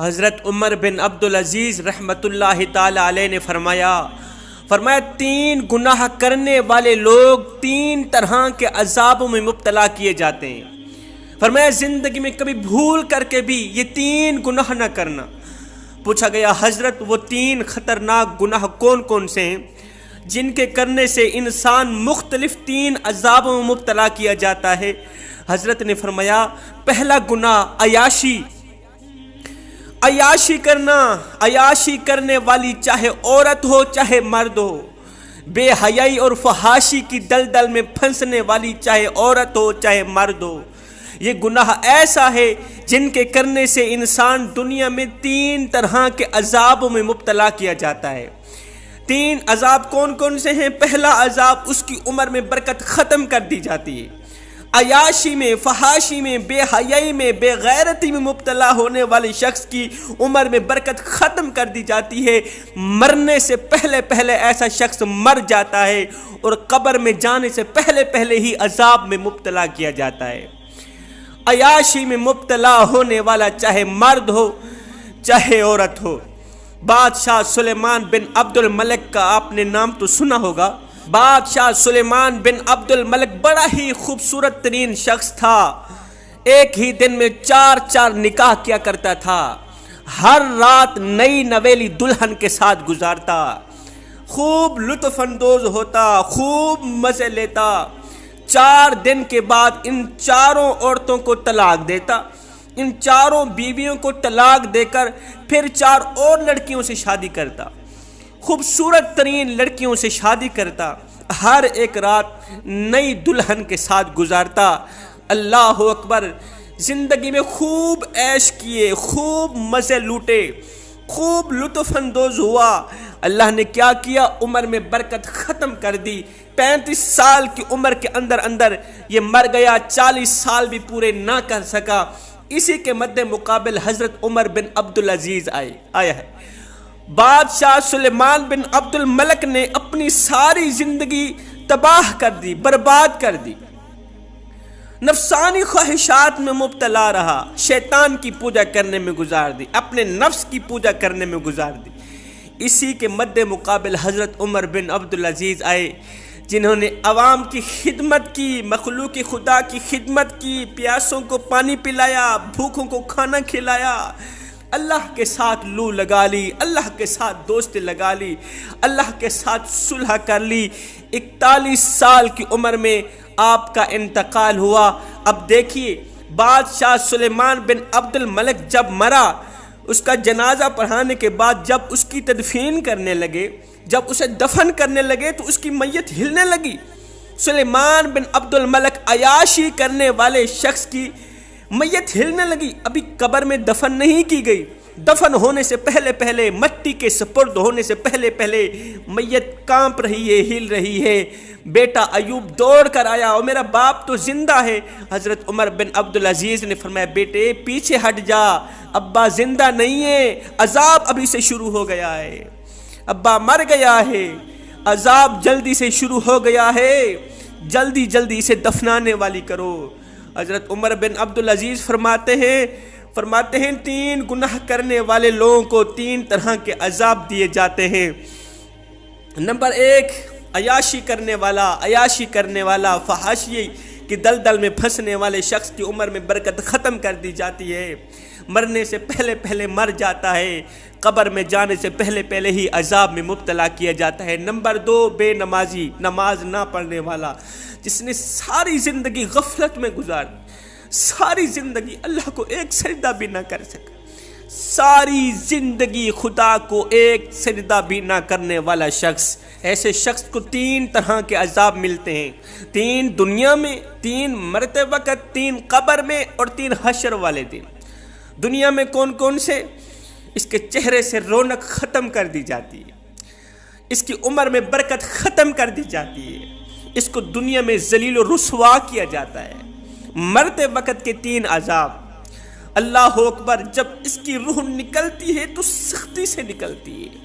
حضرت عمر بن عبدالعزیز رحمۃ اللہ تعالی علیہ نے فرمایا 3 گناہ کرنے والے لوگ 3 طرح کے عذابوں میں مبتلا کیے جاتے ہیں۔ فرمایا زندگی میں کبھی بھول کر کے بھی یہ 3 گناہ نہ کرنا۔ پوچھا گیا حضرت وہ 3 خطرناک گناہ کون کون سے ہیں جن کے کرنے سے انسان مختلف 3 عذابوں میں مبتلا کیا جاتا ہے؟ حضرت نے فرمایا پہلا گناہ عیاشی کرنا، عیاشی کرنے والی چاہے عورت ہو چاہے مرد ہو، بے حیائی اور فحاشی کی دلدل میں پھنسنے والی چاہے عورت ہو چاہے مرد ہو۔ یہ گناہ ایسا ہے جن کے کرنے سے انسان دنیا میں 3 طرح کے عذابوں میں مبتلا کیا جاتا ہے۔ 3 عذاب کون کون سے ہیں؟ پہلا عذاب اس کی عمر میں برکت ختم کر دی جاتی ہے۔ عیاشی میں، فحاشی میں، بے حیائی میں، بے غیرتی میں مبتلا ہونے والے شخص کی عمر میں برکت ختم کر دی جاتی ہے۔ مرنے سے پہلے پہلے ایسا شخص مر جاتا ہے اور قبر میں جانے سے پہلے پہلے ہی عذاب میں مبتلا کیا جاتا ہے۔ عیاشی میں مبتلا ہونے والا چاہے مرد ہو چاہے عورت ہو۔ بادشاہ سلیمان بن عبد الملک کا آپ نے نام تو سنا ہوگا۔ بادشاہ سلیمان بن عبد الملک بڑا ہی خوبصورت ترین شخص تھا۔ ایک ہی دن میں 4 نکاح کیا کرتا تھا۔ ہر رات نئی نویلی دلہن کے ساتھ گزارتا، خوب لطف اندوز ہوتا، خوب مزے لیتا۔ 4 دن کے بعد ان 4 عورتوں کو طلاق دیتا، ان 4 بیویوں کو طلاق دے کر پھر 4 اور لڑکیوں سے شادی کرتا، خوبصورت ترین لڑکیوں سے شادی کرتا، ہر ایک رات نئی دلہن کے ساتھ گزارتا۔ اللہ اکبر! زندگی میں خوب عیش کیے، خوب مزے لوٹے، خوب لطف اندوز ہوا۔ اللہ نے کیا کیا؟ عمر میں برکت ختم کر دی۔ 35 سال کی عمر کے اندر یہ مر گیا، 40 سال بھی پورے نہ کر سکا۔ اسی کے مد مقابل حضرت عمر بن عبدالعزیز آیا ہے۔ بادشاہ سلیمان بن عبد الملک نے اپنی ساری زندگی تباہ کر دی، برباد کر دی، نفسانی خواہشات میں مبتلا رہا، شیطان کی پوجا کرنے میں گزار دی، اپنے نفس کی پوجا کرنے میں گزار دی۔ اسی کے مد مقابل حضرت عمر بن عبدالعزیز آئے جنہوں نے عوام کی خدمت کی، مخلوق خدا کی خدمت کی، پیاسوں کو پانی پلایا، بھوکوں کو کھانا کھلایا، اللہ کے ساتھ لو لگا لی، اللہ کے ساتھ دوستی لگا لی، اللہ کے ساتھ صلح کر لی۔ 41 سال کی عمر میں آپ کا انتقال ہوا۔ اب دیکھیے بادشاہ سلیمان بن عبد الملک جب مرا، اس کا جنازہ پڑھانے کے بعد جب اس کی تدفین کرنے لگے، جب اسے دفن کرنے لگے تو اس کی میت ہلنے لگی۔ سلیمان بن عبد الملک عیاشی کرنے والے شخص کی میت ہلنے لگی، ابھی قبر میں دفن نہیں کی گئی، دفن ہونے سے پہلے پہلے، مٹی کے سپرد ہونے سے پہلے پہلے میت کانپ رہی ہے، ہل رہی ہے۔ بیٹا ایوب دوڑ کر آیا اور میرا باپ تو زندہ ہے۔ حضرت عمر بن عبدالعزیز نے فرمایا بیٹے پیچھے ہٹ جا، ابا زندہ نہیں ہے، عذاب ابھی سے شروع ہو گیا ہے، ابا مر گیا ہے، عذاب جلدی سے شروع ہو گیا ہے، جلدی جلدی اسے دفنانے والی کرو۔ حضرت عمر بن عبدالعزیز فرماتے ہیں 3 گناہ کرنے والے لوگوں کو 3 طرح کے عذاب دیے جاتے ہیں۔ نمبر 1 عیاشی کرنے والا، فحاشی کی دلدل میں پھنسنے والے شخص کی عمر میں برکت ختم کر دی جاتی ہے، مرنے سے پہلے پہلے مر جاتا ہے، قبر میں جانے سے پہلے پہلے ہی عذاب میں مبتلا کیا جاتا ہے۔ نمبر 2 بے نمازی، نماز نہ پڑھنے والا، جس نے ساری زندگی غفلت میں گزار دی، ساری زندگی اللہ کو ایک سجدہ بھی نہ کر سکا، ساری زندگی خدا کو ایک سجدہ بھی نہ کرنے والا شخص، ایسے شخص کو 3 طرح کے عذاب ملتے ہیں، 3 دنیا میں، 3 مرتے وقت، 3 قبر میں اور 3 حشر والے دن۔ دنیا میں کون کون سے؟ اس کے چہرے سے رونق ختم کر دی جاتی ہے، اس کی عمر میں برکت ختم کر دی جاتی ہے، اس کو دنیا میں ذلیل و رسوا کیا جاتا ہے۔ مرتے وقت کے 3 عذاب، اللہ اکبر! جب اس کی روح نکلتی ہے تو سختی سے نکلتی ہے،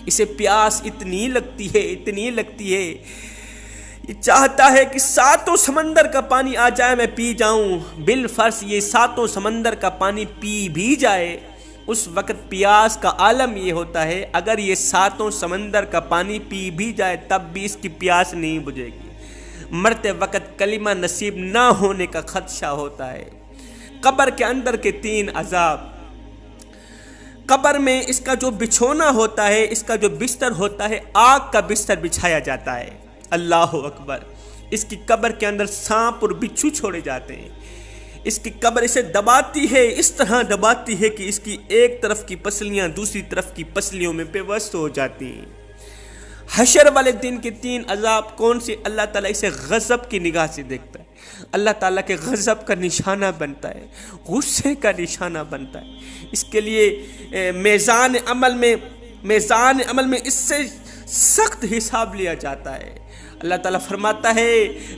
اسے پیاس اتنی لگتی ہے، یہ چاہتا ہے کہ 7 سمندر کا پانی آ جائے میں پی جاؤں، بالفرض یہ 7 سمندر کا پانی پی بھی جائے اس وقت پیاس کا عالم یہ ہوتا ہے اگر یہ ساتوں سمندر کا پانی پی بھی جائے تب بھی اس کی پیاس نہیں بجھے گی۔ مرتے وقت کلمہ نصیب نہ ہونے کا خدشہ ہوتا ہے۔ قبر کے اندر کے 3 عذاب، قبر میں اس کا جو بچھونا ہوتا ہے، اس کا جو بستر ہوتا ہے، آگ کا بستر بچھایا جاتا ہے۔ اللہ اکبر۔ اس کی قبر کے اندر سانپ اور بچھو چھوڑے جاتے ہیں۔ اس کی قبر اسے دباتی ہے، اس طرح دباتی ہے کہ اس کی ایک طرف کی پسلیاں دوسری طرف کی پسلیوں میں پیوست ہو جاتی ہیں۔ حشر والے دن کے 3 عذاب کون سے؟ اللہ تعالیٰ اسے غضب کی نگاہ سے دیکھتا ہے، اللہ تعالیٰ کے غضب کا نشانہ بنتا ہے، غصے کا نشانہ بنتا ہے۔ اس کے لیے میزان عمل میں اس سے سخت حساب لیا جاتا ہے۔ اللہ تعالیٰ فرماتا ہے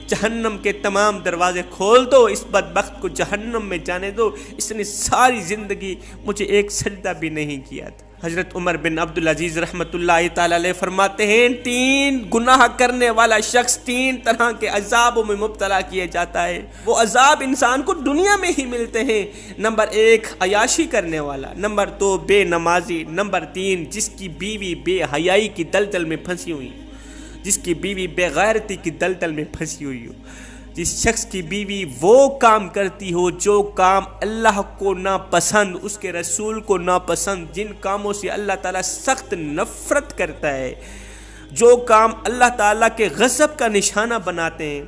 جہنم کے تمام دروازے کھول دو، اس بدبخت کو جہنم میں جانے دو، اس نے ساری زندگی مجھے ایک سجدہ بھی نہیں کیا تھا۔ حضرت عمر بن عبدالعزیز رحمۃ اللہ تعالیٰ علیہ فرماتے ہیں 3 گناہ کرنے والا شخص 3 طرح کے عذابوں میں مبتلا کیا جاتا ہے۔ وہ عذاب انسان کو دنیا میں ہی ملتے ہیں۔ نمبر 1 عیاشی کرنے والا، نمبر 2 بے نمازی، نمبر 3 جس کی بیوی بے حیائی کی دلدل میں پھنسی ہوئی، جس کی بیوی بے غیرتی کی دلدل میں پھنسی ہوئی ہو، جس شخص کی بیوی وہ کام کرتی ہو جو کام اللہ کو ناپسند، اس کے رسول کو ناپسند، جن کاموں سے اللہ تعالیٰ سخت نفرت کرتا ہے، جو کام اللہ تعالیٰ کے غضب کا نشانہ بناتے ہیں،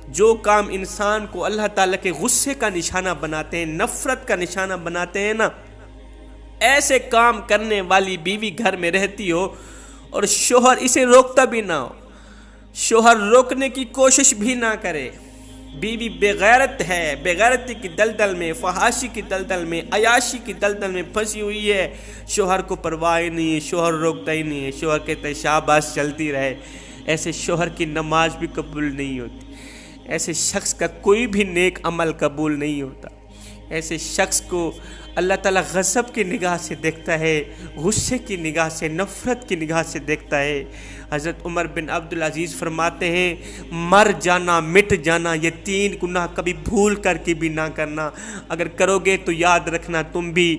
جو کام انسان کو اللہ تعالیٰ کے غصے کا نشانہ بناتے ہیں، نفرت کا نشانہ بناتے ہیں نا، ایسے کام کرنے والی بیوی گھر میں رہتی ہو اور شوہر اسے روکتا بھی نہ ہو، شوہر روکنے کی کوشش بھی نہ کرے، بیوی بے غیرت ہے، بے غیرتی کی دلدل میں، فحاشی کی دلدل میں، عیاشی کی دلدل میں پھنسی ہوئی ہے، شوہر کو پرواہ نہیں ہے، شوہر روکتا ہی نہیں ہے، شوہر کہتا ہے شاباش چلتی رہے، ایسے شوہر کی نماز بھی قبول نہیں ہوتی، ایسے شخص کا کوئی بھی نیک عمل قبول نہیں ہوتا، ایسے شخص کو اللہ تعالیٰ غضب کی نگاہ سے دیکھتا ہے، غصے کی نگاہ سے، نفرت کی نگاہ سے دیکھتا ہے۔ حضرت عمر بن عبدالعزیز فرماتے ہیں مر جانا، مٹ جانا، یہ 3 گناہ کبھی بھول کر کے بھی نہ کرنا، اگر کرو گے تو یاد رکھنا تم بھی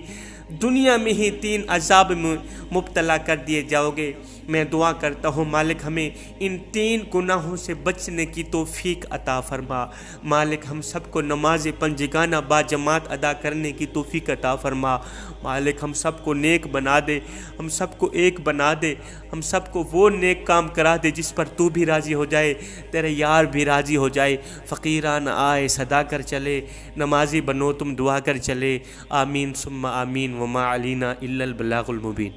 دنیا میں ہی 3 عذاب میں مبتلا کر دیے جاؤ گے۔ میں دعا کرتا ہوں مالک ہمیں ان 3 گناہوں سے بچنے کی توفیق عطا فرما، مالک ہم سب کو نماز پنجگانہ با جماعت ادا کرنے کی توفیق عطا فرما، مالک ہم سب کو نیک بنا دے، ہم سب کو ایک بنا دے، ہم سب کو وہ نیک کام کرا دے جس پر تو بھی راضی ہو جائے، تیرے یار بھی راضی ہو جائے۔ فقیران آئے صدا کر چلے، نمازی بنو تم دعا کر چلے، آمین ثم آمین، وما علینا الا البلاغ المبین۔